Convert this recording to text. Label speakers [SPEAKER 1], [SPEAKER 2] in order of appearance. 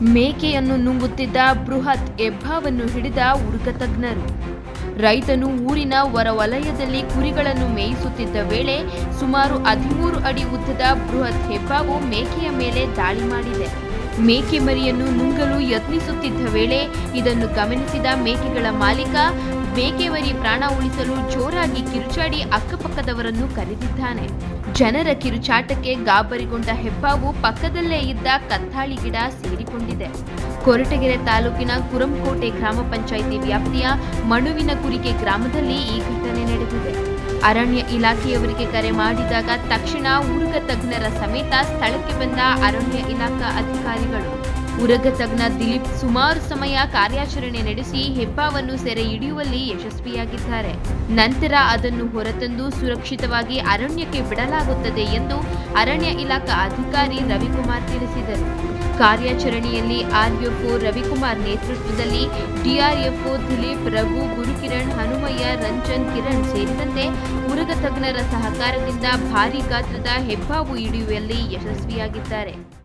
[SPEAKER 1] ಮೇಕೆಯನ್ನು ನುಂಗುತ್ತಿದ್ದ ಬೃಹತ್ ಹೆಬ್ಬಾವನ್ನು ಹಿಡಿದ ಉರುಗ ತಜ್ಞರು. ರೈತನು ಊರಿನ ಹೊರವಲಯದಲ್ಲಿ ಕುರಿಗಳನ್ನು ಮೇಯಿಸುತ್ತಿದ್ದ ವೇಳೆ ಸುಮಾರು 13 ಅಡಿ ಉದ್ದದ ಬೃಹತ್ ಹೆಬ್ಬಾವು ಮೇಕೆಯ ಮೇಲೆ ದಾಳಿ ಮಾಡಿದೆ. ಮೇಕೆ ಮರಿಯನ್ನು ನುಂಗಲು ಯತ್ನಿಸುತ್ತಿದ್ದ ವೇಳೆ ಇದನ್ನು ಗಮನಿಸಿದ ಮೇಕೆಗಳ ಮಾಲೀಕ ಮೇಕೆ ಮರಿ ಪ್ರಾಣ ಉಳಿಸಲು ಜೋರಾಗಿ ಕಿರುಚಾಡಿ ಅಕ್ಕಪಕ್ಕದವರನ್ನು ಕರೆದಿದ್ದಾನೆ. ಜನರ ಕಿರುಚಾಟಕ್ಕೆ ಗಾಬರಿಗೊಂಡ ಹೆಬ್ಬಾವು ಪಕ್ಕದಲ್ಲೇ ಇದ್ದ ಕತ್ತಾಳಿ ಗಿಡ ಸೇರಿಕೊಂಡಿದೆ. ಕೊರಟಗೆರೆ ತಾಲೂಕಿನ ಕುರಂಕೋಟೆ ಗ್ರಾಮ ಪಂಚಾಯಿತಿ ವ್ಯಾಪ್ತಿಯ ಮಣುವಿನಕುರಿಕೆ ಗ್ರಾಮದಲ್ಲಿ ಈ ಘಟನೆ ನಡೆದಿದೆ. ಅರಣ್ಯ ಇಲಾಖೆಯವರಿಗೆ ಕರೆ ಮಾಡಿದಾಗ ತಕ್ಷಣ ಉರುಗ ತಜ್ಞರ ಸಮೇತ ಸ್ಥಳಕ್ಕೆ ಬಂದ ಅರಣ್ಯ ಇಲಾಖಾ ಅಧಿಕಾರಿಗಳು. ಉರುಗ ತಜ್ಞ ದಿಲೀಪ್ ಸುಮಾರು ಸಮಯ ಕಾರ್ಯಾಚರಣೆ ನಡೆಸಿ ಹೆಬ್ಬಾವನ್ನು ಸೆರೆ ಹಿಡಿಯುವಲ್ಲಿ ಯಶಸ್ವಿಯಾಗಿದ್ದಾರೆ. ನಂತರ ಅದನ್ನು ಹೊರತಂದು ಸುರಕ್ಷಿತವಾಗಿ ಅರಣ್ಯಕ್ಕೆ ಬಿಡಲಾಗುತ್ತದೆ ಎಂದು ಅರಣ್ಯ ಇಲಾಖಾ ಅಧಿಕಾರಿ ರವಿಕುಮಾರ್ ತಿಳಿಸಿದರು. ಕಾರ್ಯಾಚರಣೆಯಲ್ಲಿ ಆರ್ಎಫ್ಒ ರವಿಕುಮಾರ್ ನೇತೃತ್ವದಲ್ಲಿ ಡಿಆರ್ಎಫ್ಒ ದಿಲೀಪ್, ರಘು, ಗುರುಕಿರಣ್, ಹನುಮಯ್ಯ, ರಂಜನ್, ಕಿರಣ್ ಸೇರಿದಂತೆ ಉರುಗ ತಜ್ಞರ ಸಹಕಾರದಿಂದ ಭಾರೀ ಗಾತ್ರದ ಹೆಬ್ಬಾವು ಹಿಡಿಯುವಲ್ಲಿ ಯಶಸ್ವಿಯಾಗಿದ್ದಾರೆ.